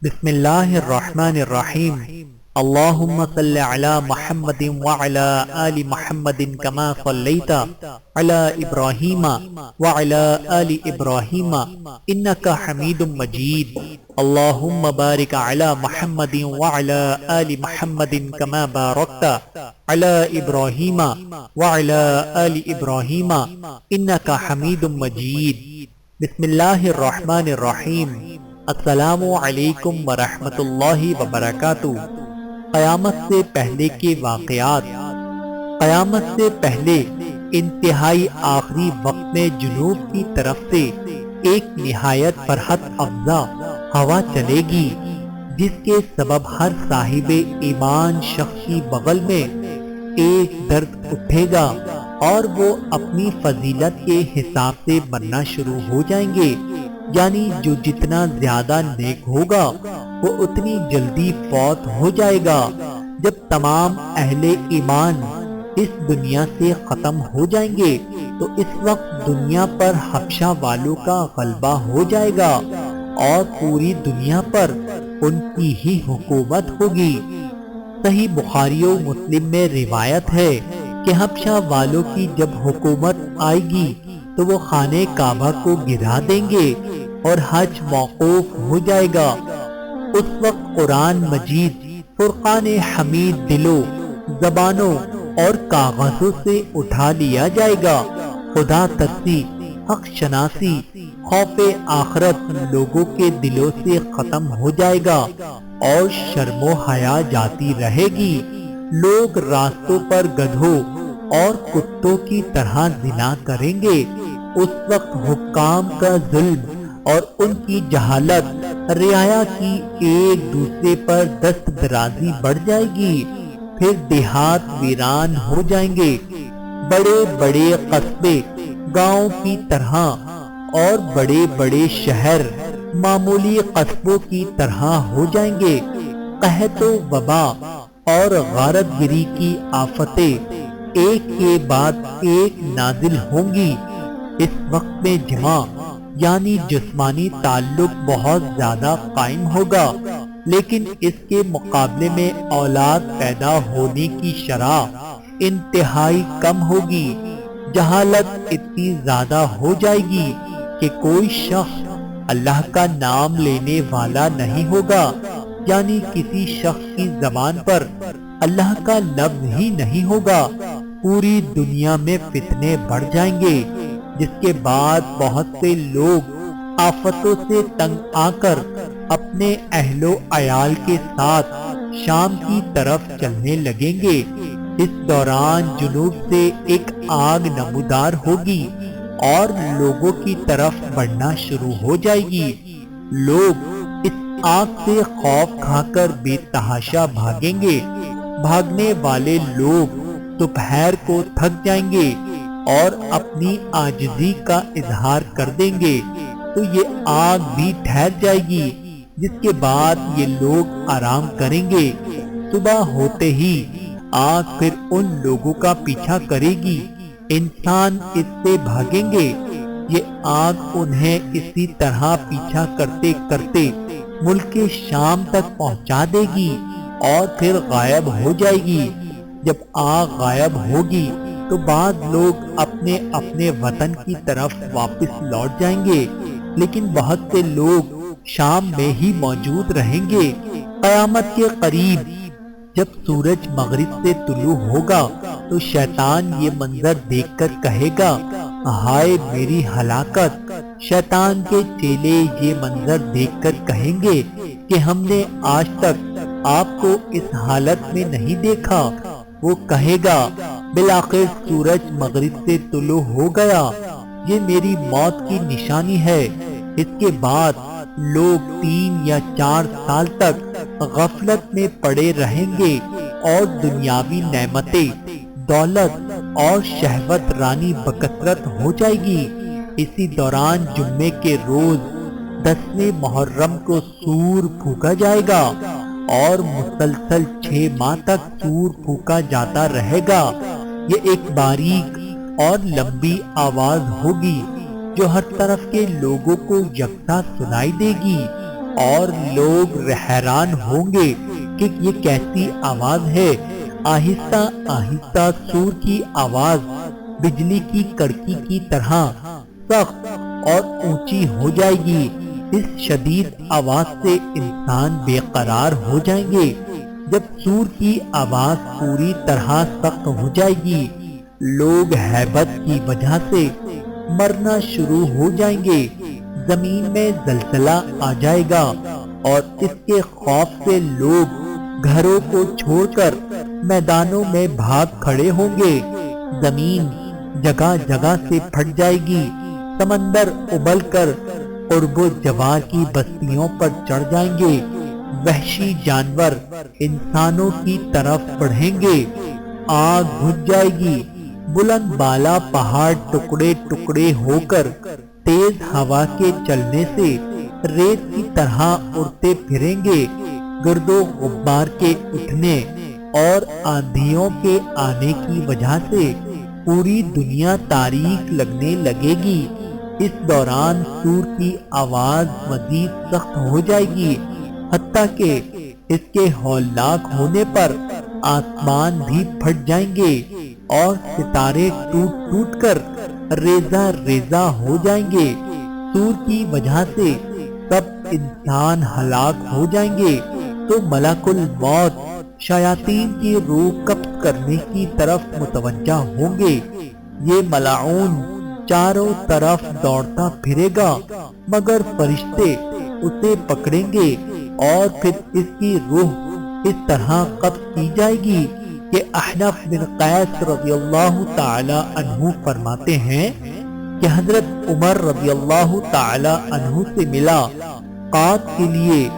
بسم اللہ الرحمن الرحیم اللہم صل علی محمد وعلی آل محمد کما صلیت علی ابراہیم وعلی آل ابراہیم انکا حمید مجید اللہم بارک علی محمد وعلی آل محمد کما بارکت علی ابراہیم وعلی آل ابراہیم انکا حمید مجید بسم اللہ الرحمن الرحیم السلام علیکم ورحمۃ اللہ وبرکاتہ۔ قیامت سے پہلے کے واقعات۔ قیامت سے پہلے انتہائی آخری وقت میں جنوب کی طرف سے ایک نہایت فرحت افزا ہوا چلے گی، جس کے سبب ہر صاحب ایمان شخص کی بغل میں ایک درد اٹھے گا اور وہ اپنی فضیلت کے حساب سے مرنا شروع ہو جائیں گے، یعنی جو جتنا زیادہ نیک ہوگا وہ اتنی جلدی فوت ہو جائے گا۔ جب تمام اہل ایمان اس دنیا سے ختم ہو جائیں گے تو اس وقت دنیا پر حبشہ والوں کا غلبہ ہو جائے گا اور پوری دنیا پر ان کی ہی حکومت ہوگی۔ صحیح بخاری و مسلم میں روایت ہے کہ حبشہ والوں کی جب حکومت آئے گی تو وہ خانہ کعبہ کو گرا دیں گے اور حج موقوف ہو جائے گا۔ اس وقت قرآن مجید فرقان حمید دلوں، زبانوں اور کاغذوں سے اٹھا لیا جائے گا۔ خدا ترسی، حق شناسی، خوف آخرت لوگوں کے دلوں سے ختم ہو جائے گا اور شرم و حیا جاتی رہے گی۔ لوگ راستوں پر گدھوں اور کتوں کی طرح زنا کریں گے۔ اس وقت حکام کا ظلم اور ان کی جہالت، رعایا کی ایک دوسرے پر دست درازی بڑھ جائے گی۔ پھر دیہات ویران ہو جائیں گے، بڑے بڑے قصبے گاؤں کی طرح اور بڑے بڑے شہر معمولی قصبوں کی طرح ہو جائیں گے۔ قحط و وبا اور غارت گری کی آفتیں ایک کے بعد ایک نازل ہوں گی۔ اس وقت میں جمع یعنی جسمانی تعلق بہت زیادہ قائم ہوگا، لیکن اس کے مقابلے میں اولاد پیدا ہونے کی شرح انتہائی کم ہوگی۔ جہالت اتنی زیادہ ہو جائے گی کہ کوئی شخص اللہ کا نام لینے والا نہیں ہوگا، یعنی کسی شخص کی زبان پر اللہ کا لفظ ہی نہیں ہوگا۔ پوری دنیا میں فتنے بڑھ جائیں گے، جس کے بعد بہت سے لوگ آفتوں سے تنگ آ کر اپنے اہل و عیال کے ساتھ شام کی طرف چلنے لگیں گے۔ اس دوران جنوب سے ایک آگ نمودار ہوگی اور لوگوں کی طرف بڑھنا شروع ہو جائے گی۔ لوگ اس آگ سے خوف کھا کر بے تحاشا بھاگیں گے۔ بھاگنے والے لوگ دوپہر کو تھک جائیں گے اور اپنی عاجزی کا اظہار کر دیں گے تو یہ آگ بھی ٹھہر جائے گی، جس کے بعد یہ لوگ آرام کریں گے۔ صبح ہوتے ہی آگ پھر ان لوگوں کا پیچھا کرے گی، انسان اس سے بھاگیں گے۔ یہ آگ انہیں اسی طرح پیچھا کرتے کرتے ملک شام تک پہنچا دے گی اور پھر غائب ہو جائے گی۔ جب آگ غائب ہوگی تو بعض لوگ اپنے اپنے وطن کی طرف واپس لوٹ جائیں گے، لیکن بہت سے لوگ شام میں ہی موجود رہیں گے۔ قیامت کے قریب جب سورج مغرب سے طلوع ہوگا تو شیطان یہ منظر دیکھ کر کہے گا، ہائے میری ہلاکت۔ شیطان کے چیلے یہ منظر دیکھ کر کہیں گے کہ ہم نے آج تک آپ کو اس حالت میں نہیں دیکھا۔ وہ کہے گا، بالآخر سورج مغرب سے طلوع ہو گیا، یہ میری موت کی نشانی ہے۔ اس کے بعد لوگ 3 یا 4 سال تک غفلت میں پڑے رہیں گے اور دنیاوی نعمتیں، دولت اور شہوت رانی بکثرت ہو جائے گی۔ اسی دوران جمعے کے روز 10ویں محرم کو سور پھونکا جائے گا اور مسلسل 6 ماہ تک سور پھونکا جاتا رہے گا۔ یہ ایک باریک اور لمبی آواز ہوگی جو ہر طرف کے لوگوں کو یکساں سنائی دے گی اور لوگ حیران ہوں گے کہ یہ کیسی آواز ہے۔ آہستہ آہستہ سور کی آواز بجلی کی کڑکی کی طرح سخت اور اونچی ہو جائے گی۔ اس شدید آواز سے انسان بے قرار ہو جائیں گے۔ جب سور کی آواز پوری طرح سخت ہو جائے گی، لوگ ہیبت کی وجہ سے مرنا شروع ہو جائیں گے۔ زمین میں زلزلہ آ جائے گا اور اس کے خوف سے لوگ گھروں کو چھوڑ کر میدانوں میں بھاگ کھڑے ہوں گے۔ زمین جگہ جگہ سے پھٹ جائے گی، سمندر ابل کر قرب و جوار کی بستیوں پر چڑھ جائیں گے، وحشی جانور انسانوں کی طرف بڑھیں گے، آگ بجھ جائے گی، بلند بالا پہاڑ ٹکڑے ٹکڑے ہو کر تیز ہوا کے چلنے سے ریت کی طرح اڑتے پھریں گے، گرد و غبار کے اٹھنے اور آندھیوں کے آنے کی وجہ سے پوری دنیا تاریک لگنے لگے گی۔ اس دوران سور کی آواز مزید سخت ہو جائے گی، حتیٰ کہ اس کے ہولناک ہونے پر آسمان بھی پھٹ جائیں گے اور ستارے ٹوٹ ٹوٹ کر ریزہ ریزہ ہو جائیں گے۔ سور کی وجہ سے سب انسان ہلاک ہو جائیں گے تو ملک الموت شیاطین کی روح قبض کرنے کی طرف متوجہ ہوں گے۔ یہ ملعون چاروں طرف دوڑتا پھرے گا، مگر فرشتے اسے پکڑیں گے اور پھر اس کی روح اس طرح قبض کی جائے گی کہ احنف بن قیس رضی اللہ تعالی عنہ فرماتے ہیں کہ حضرت عمر رضی اللہ تعالی عنہ سے ملاقات کے لیے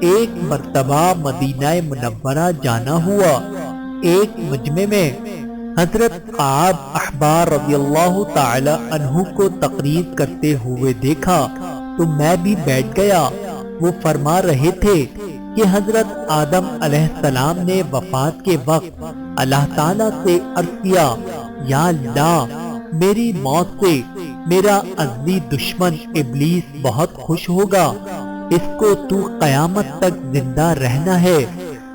ایک مرتبہ مدینہ منورہ جانا ہوا۔ ایک مجمع میں حضرت کعب احبار رضی اللہ تعالی عنہ کو تقریر کرتے ہوئے دیکھا تو میں بھی بیٹھ گیا۔ وہ فرما رہے تھے کہ حضرت آدم علیہ السلام نے وفات کے وقت اللہ تعالیٰ سے عرض کیا، یا اللہ، میری موت سے میرا ازلی دشمن ابلیس بہت خوش ہوگا، اس کو تو قیامت تک زندہ رہنا ہے۔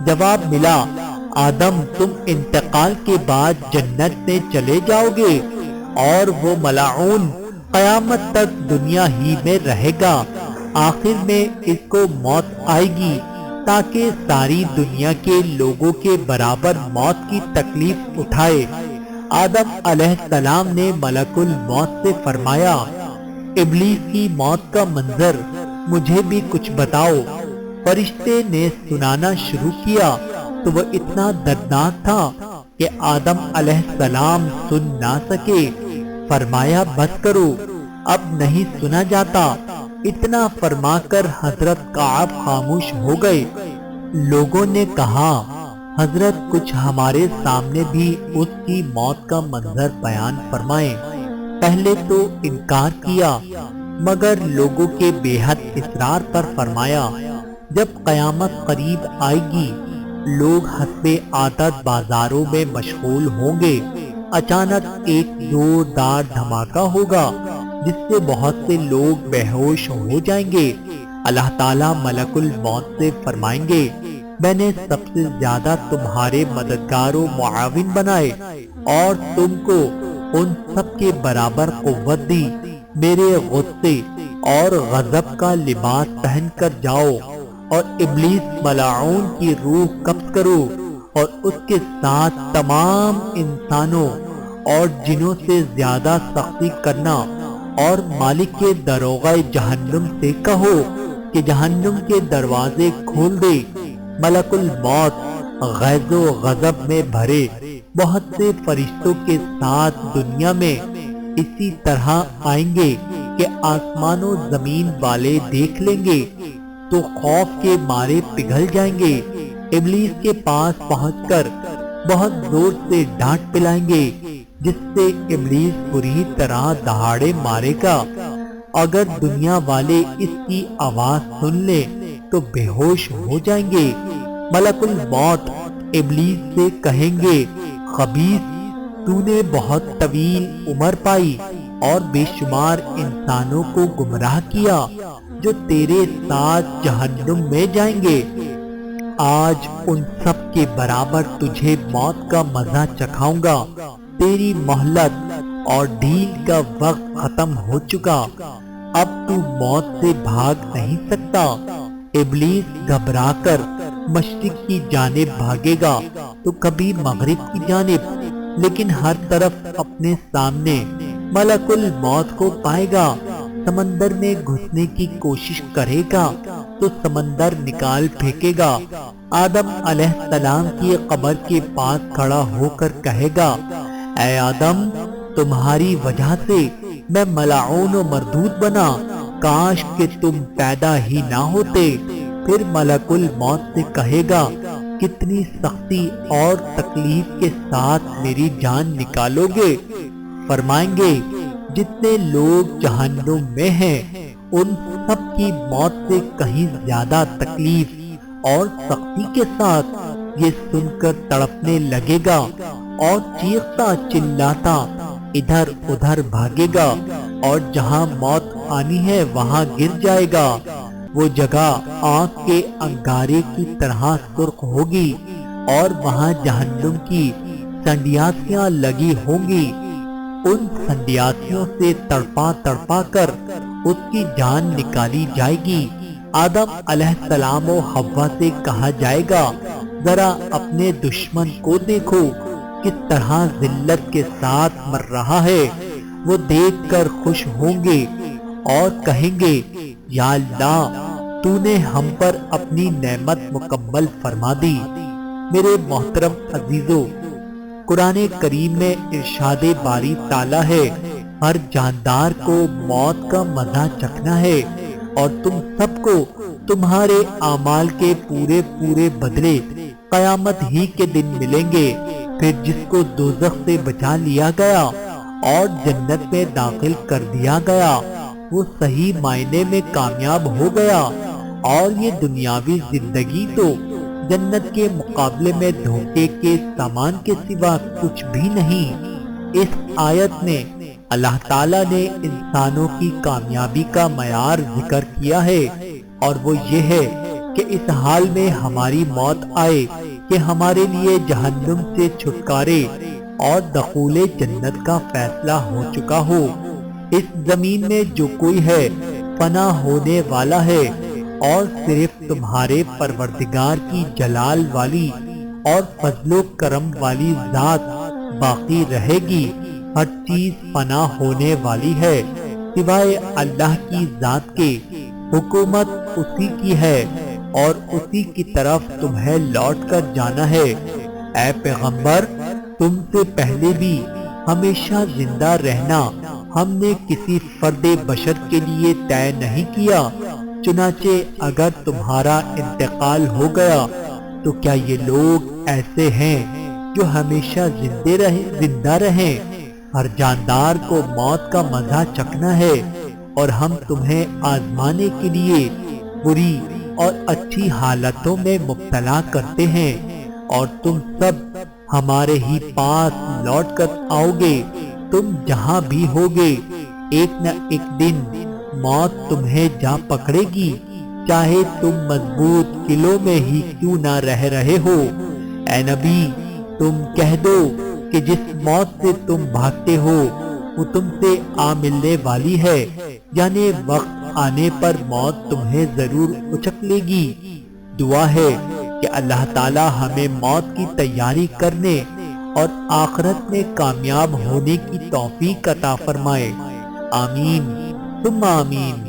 جواب ملا، آدم تم انتقال کے بعد جنت میں چلے جاؤ گے اور وہ ملعون قیامت تک دنیا ہی میں رہے گا۔ آخر میں اس کو موت آئے گی تاکہ ساری دنیا کے لوگوں کے برابر موت کی تکلیف اٹھائے۔ آدم علیہ السلام نے ملک الموت سے فرمایا، ابلیس کی موت کا منظر مجھے بھی کچھ بتاؤ۔ فرشتے نے سنانا شروع کیا تو وہ اتنا دردناک تھا کہ آدم علیہ السلام سن نہ سکے۔ فرمایا بس کرو، اب نہیں سنا جاتا۔ اتنا فرما کر حضرت کعب خاموش ہو گئے۔ لوگوں نے کہا، حضرت کچھ ہمارے سامنے بھی اس کی موت کا منظر بیان فرمائیں۔ پہلے تو انکار کیا، مگر لوگوں کے بے حد اصرار پر فرمایا، جب قیامت قریب آئے گی لوگ حسب عادت بازاروں میں مشغول ہوں گے، اچانک ایک زوردار دھماکہ ہوگا جس سے بہت سے لوگ بے ہوش ہو جائیں گے۔ اللہ تعالیٰ ملک الموت سے فرمائیں گے، میں نے سب سے زیادہ تمہارے مددگار و معاون بنائے اور تم کو ان سب کے برابر قوت دی، میرے غصے اور غضب کا لباس پہن کر جاؤ اور ابلیس ملعون کی روح قبض کرو اور اس کے ساتھ تمام انسانوں اور جنوں سے زیادہ سختی کرنا، اور مالک کے دروغہ جہنم سے کہو کہ جہنم کے دروازے کھول دے۔ ملک الموت غیظ و غضب میں بھرے بہت سے فرشتوں کے ساتھ دنیا میں اسی طرح آئیں گے کہ آسمان و زمین والے دیکھ لیں گے تو خوف کے مارے پگھل جائیں گے۔ ابلیس کے پاس پہنچ کر بہت زور سے ڈانٹ پلائیں گے، جس سے ابلیس بری طرح دہاڑے مارے گا۔ اگر دنیا والے اس کی آواز سن لیں تو بے ہوش ہو جائیں گے۔ ملک الموت ابلیس سے کہیں گے، خبیث، تو نے بہت طویل عمر پائی اور بے شمار انسانوں کو گمراہ کیا، جو تیرے ساتھ جہنم میں جائیں گے۔ آج ان سب کے برابر تجھے موت کا مزہ چکھاؤں گا۔ تیری مہلت اور ڈھیل کا وقت ختم ہو چکا، اب تو موت سے بھاگ نہیں سکتا۔ ابلیس گھبرا کر مشرق کی جانب بھاگے گا تو کبھی مغرب کی جانب، لیکن ہر طرف اپنے سامنے ملک الموت کو پائے گا۔ سمندر میں گھسنے کی کوشش کرے گا تو سمندر نکال پھینکے گا۔ آدم علیہ السلام کی قبر کے پاس کھڑا ہو کر کہے گا، اے آدم، تمہاری وجہ سے میں ملعون و مردود بنا، کاش کہ تم پیدا ہی نہ ہوتے۔ پھر ملک الموت سے کہے گا، کتنی سختی اور تکلیف کے ساتھ میری جان نکالو گے؟ فرمائیں گے، جتنے لوگ جہنم میں ہیں ان سب کی موت سے کہیں زیادہ تکلیف اور سختی کے ساتھ۔ یہ سن کر تڑپنے لگے گا اور چیختا چلاتا ادھر ادھر بھاگے گا، اور جہاں موت آنی ہے وہاں گر جائے گا۔ وہ جگہ آنکھ کے انگارے کی طرح سرخ ہوگی اور وہاں جہنم کی سنڈیاسیاں لگی ہوں گی۔ ان سنڈیاسیوں سے تڑپا تڑپا کر اس کی جان نکالی جائے گی۔ آدم علیہ السلام و حوا سے کہا جائے گا، ذرا اپنے دشمن کو دیکھو کس طرح ذلت کے ساتھ مر رہا ہے۔ وہ دیکھ کر خوش ہوں گے اور کہیں گے، یا اللہ، تو نے ہم پر اپنی نعمت مکمل فرما دی۔ میرے محترم عزیزو، قرآن کریم میں ارشاد باری تعالیٰ ہے، ہر جاندار کو موت کا مزہ چکھنا ہے، اور تم سب کو تمہارے اعمال کے پورے پورے بدلے قیامت ہی کے دن ملیں گے۔ پھر جس کو دوزخ سے بچا لیا گیا اور جنت میں داخل کر دیا گیا، وہ صحیح معنی میں کامیاب ہو گیا، اور یہ دنیاوی زندگی تو جنت کے مقابلے میں دھوکے کے سامان کے سوا کچھ بھی نہیں۔ اس آیت میں اللہ تعالیٰ نے انسانوں کی کامیابی کا معیار ذکر کیا ہے، اور وہ یہ ہے کہ اس حال میں ہماری موت آئے کہ ہمارے لیے جہنم سے چھٹکارے اور دخول جنت کا فیصلہ ہو چکا ہو۔ اس زمین میں جو کوئی ہے فنا ہونے والا ہے، اور صرف تمہارے پروردگار کی جلال والی اور فضل و کرم والی ذات باقی رہے گی۔ ہر چیز فنا ہونے والی ہے سوائے اللہ کی ذات کے۔ حکومت اسی کی ہے اور اسی کی طرف تمہیں لوٹ کر جانا ہے۔ اے پیغمبر، تم سے پہلے بھی ہمیشہ زندہ رہنا ہم نے کسی فرد بشر کے لیے طے نہیں کیا، چنانچہ اگر تمہارا انتقال ہو گیا تو کیا یہ لوگ ایسے ہیں جو ہمیشہ زندہ رہیں؟ ہر جاندار کو موت کا مزہ چکھنا ہے، اور ہم تمہیں آزمانے کے لیے بری اور اچھی حالتوں میں مبتلا کرتے ہیں، اور تم سب ہمارے ہی پاس لوٹ کر آؤ گے۔ تم جہاں بھی ہوگے ایک نہ ایک دن موت تمہیں جا پکڑے گی، چاہے تم مضبوط قلعوں میں ہی کیوں نہ رہ رہے ہو۔ اے نبی، تم کہہ دو کہ جس موت سے تم بھاگتے ہو وہ تم سے آ ملنے والی ہے، یعنی وقت آنے پر موت تمہیں ضرور اچک لے گی۔ دعا ہے کہ اللہ تعالی ہمیں موت کی تیاری کرنے اور آخرت میں کامیاب ہونے کی توفیق عطا فرمائے۔ آمین ثم آمین۔